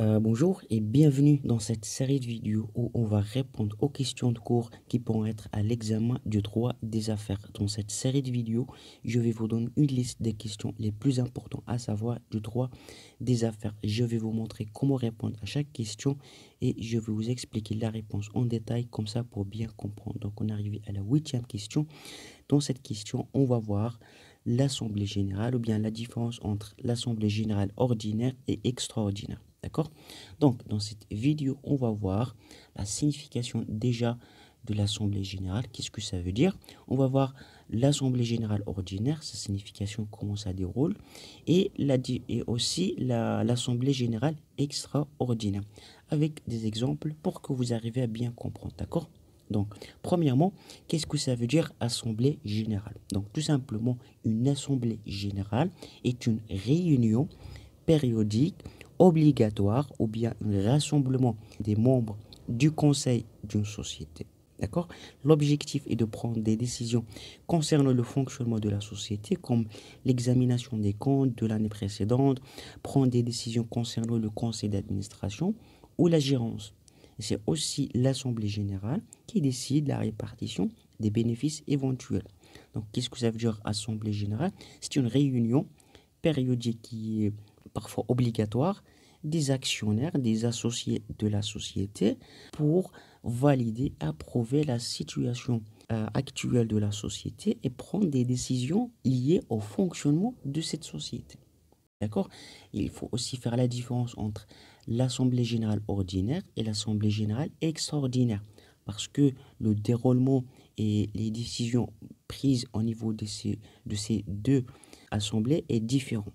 Bonjour et bienvenue dans cette série de vidéos où on va répondre aux questions de cours qui pourront être à l'examen du droit des affaires. Dans cette série de vidéos, je vais vous donner une liste des questions les plus importantes à savoir du droit des affaires. Je vais vous montrer comment répondre à chaque question et je vais vous expliquer la réponse en détail comme ça pour bien comprendre. Donc on est arrivé à la 8e question. Dans cette question, on va voir l'Assemblée générale ou bien la différence entre l'Assemblée générale ordinaire et extraordinaire. D'accord? Donc, dans cette vidéo, on va voir la signification déjà de l'Assemblée générale. Qu'est-ce que ça veut dire? On va voir l'Assemblée générale ordinaire, sa signification, comment ça déroule, et aussi l'Assemblée générale extraordinaire, avec des exemples pour que vous arriviez à bien comprendre. D'accord? Donc, premièrement, qu'est-ce que ça veut dire assemblée générale? Donc, tout simplement, une assemblée générale est une réunion périodique, obligatoire ou bien un rassemblement des membres du conseil d'une société. D'accord? L'objectif est de prendre des décisions concernant le fonctionnement de la société, comme l'examination des comptes de l'année précédente, prendre des décisions concernant le conseil d'administration ou la gérance. C'est aussi l'Assemblée générale qui décide la répartition des bénéfices éventuels. Donc, qu'est-ce que ça veut dire Assemblée générale? C'est une réunion périodique qui est parfois obligatoire des actionnaires, des associés de la société pour valider, approuver la situation actuelle de la société et prendre des décisions liées au fonctionnement de cette société. D'accord? Il faut aussi faire la différence entre l'Assemblée générale ordinaire et l'Assemblée générale extraordinaire. Parce que le déroulement et les décisions prises au niveau de ces deux assemblées est différent.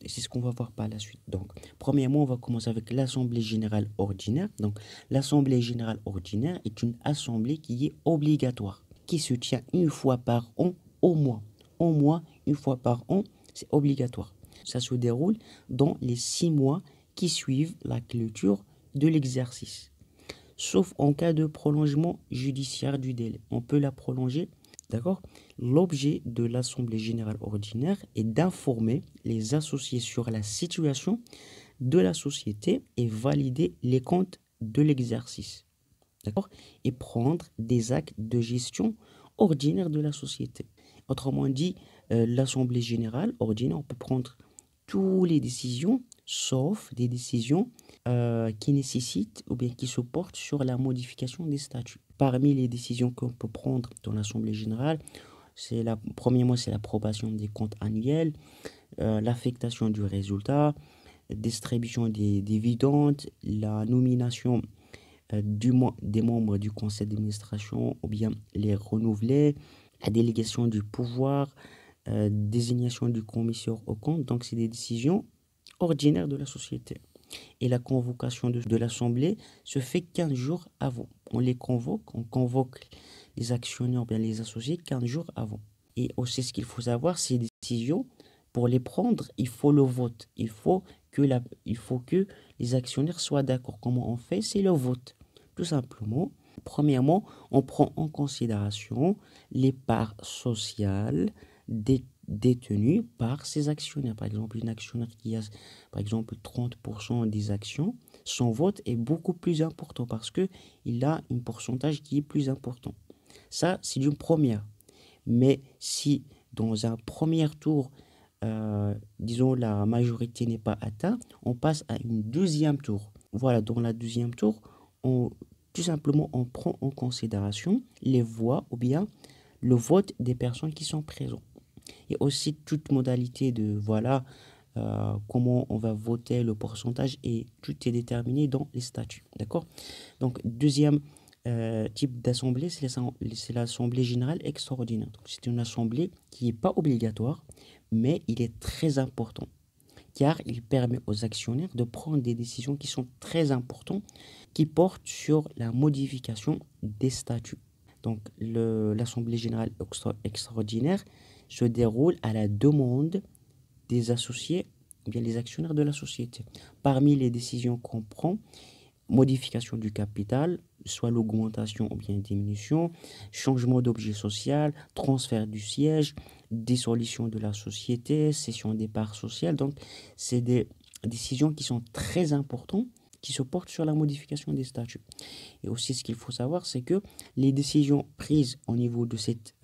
C'est ce qu'on va voir par la suite. Donc, premièrement, on va commencer avec l'Assemblée générale ordinaire. Donc, l'Assemblée générale ordinaire est une assemblée qui est obligatoire, qui se tient une fois par an au mois. Au mois, une fois par an, c'est obligatoire. Ça se déroule dans les 6 mois qui suivent la clôture de l'exercice. Sauf en cas de prolongement judiciaire du délai. On peut la prolonger, d'accord? L'objet de l'Assemblée générale ordinaire est d'informer les associés sur la situation de la société et valider les comptes de l'exercice, d'accord? Et prendre des actes de gestion ordinaire de la société. Autrement dit, l'Assemblée générale ordinaire, on peut prendre toutes les décisions, sauf des décisions qui nécessitent ou bien qui se portent sur la modification des statuts. Parmi les décisions qu'on peut prendre dans l'Assemblée générale, premièrement, c'est l'approbation des comptes annuels, l'affectation du résultat, distribution des dividendes, la nomination des membres du conseil d'administration ou bien les renouveler, la délégation du pouvoir, désignation du commissaire au compte. Donc, c'est des décisions ordinaires de la société. Et la convocation de l'Assemblée se fait 15 jours avant. On convoque les actionnaires, bien les associés 15 jours avant. Et aussi, ce qu'il faut savoir, ces décisions, pour les prendre, il faut le vote. Il faut que les actionnaires soient d'accord. Comment on fait? C'est le vote. Tout simplement, premièrement, on prend en considération les parts sociales détenues par ces actionnaires. Par exemple, une actionnaire qui a, par exemple, 30% des actions, son vote est beaucoup plus important parce qu'il a un pourcentage qui est plus important. Ça, c'est une première. Mais si dans un premier tour, disons, la majorité n'est pas atteinte, on passe à une deuxième tour. Voilà, dans la deuxième tour, tout simplement, on prend en considération les voix ou bien le vote des personnes qui sont présentes. Et aussi toute modalité de, voilà, comment on va voter le pourcentage et tout est déterminé dans les statuts. D'accord? Donc, deuxième type d'assemblée, c'est l'assemblée générale extraordinaire. C'est une assemblée qui n'est pas obligatoire, mais il est très important car il permet aux actionnaires de prendre des décisions qui sont très importantes, qui portent sur la modification des statuts. Donc, l'assemblée générale extraordinaire se déroule à la demande des associés, bien les actionnaires de la société. Parmi les décisions qu'on prend, modification du capital, soit l'augmentation ou bien diminution, changement d'objet social, transfert du siège, dissolution de la société, cession des parts sociales. Donc, c'est des décisions qui sont très importantes qui se portent sur la modification des statuts. Et aussi, ce qu'il faut savoir, c'est que les décisions prises au niveau de cette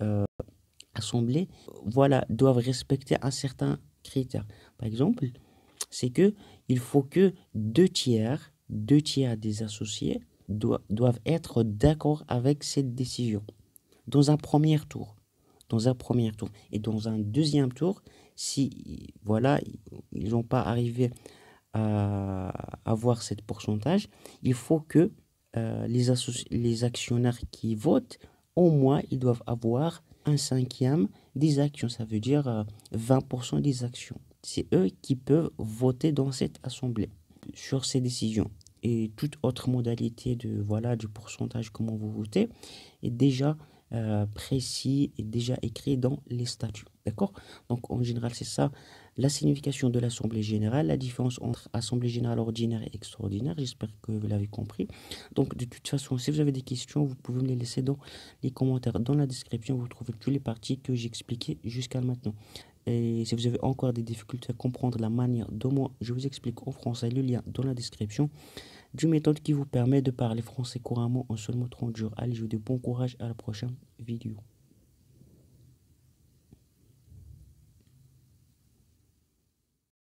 assemblée, voilà, doivent respecter un certain critère. Par exemple, c'est que il faut que deux tiers des associés doivent être d'accord avec cette décision dans un premier tour. Dans un premier tour. Et dans un deuxième tour, si voilà, ils n'ont pas arrivé à avoir ce pourcentage, il faut que les actionnaires qui votent, au moins, ils doivent avoir un cinquième des actions. Ça veut dire 20% des actions. C'est eux qui peuvent voter dans cette assemblée sur ces décisions. Et toute autre modalité de, voilà, du pourcentage, comment vous votez, est déjà précis et déjà écrit dans les statuts. D'accord? Donc, en général, c'est ça la signification de l'Assemblée générale, la différence entre Assemblée générale ordinaire et extraordinaire. J'espère que vous l'avez compris. Donc, de toute façon, si vous avez des questions, vous pouvez me les laisser dans les commentaires. Dans la description, vous trouvez toutes les parties que j'ai expliquées jusqu'à maintenant. Et si vous avez encore des difficultés à comprendre la manière dont moi je vous explique en français, le lien dans la description d'une méthode qui vous permet de parler français couramment en seulement 30 jours. Allez, je vous dis bon courage, à la prochaine vidéo.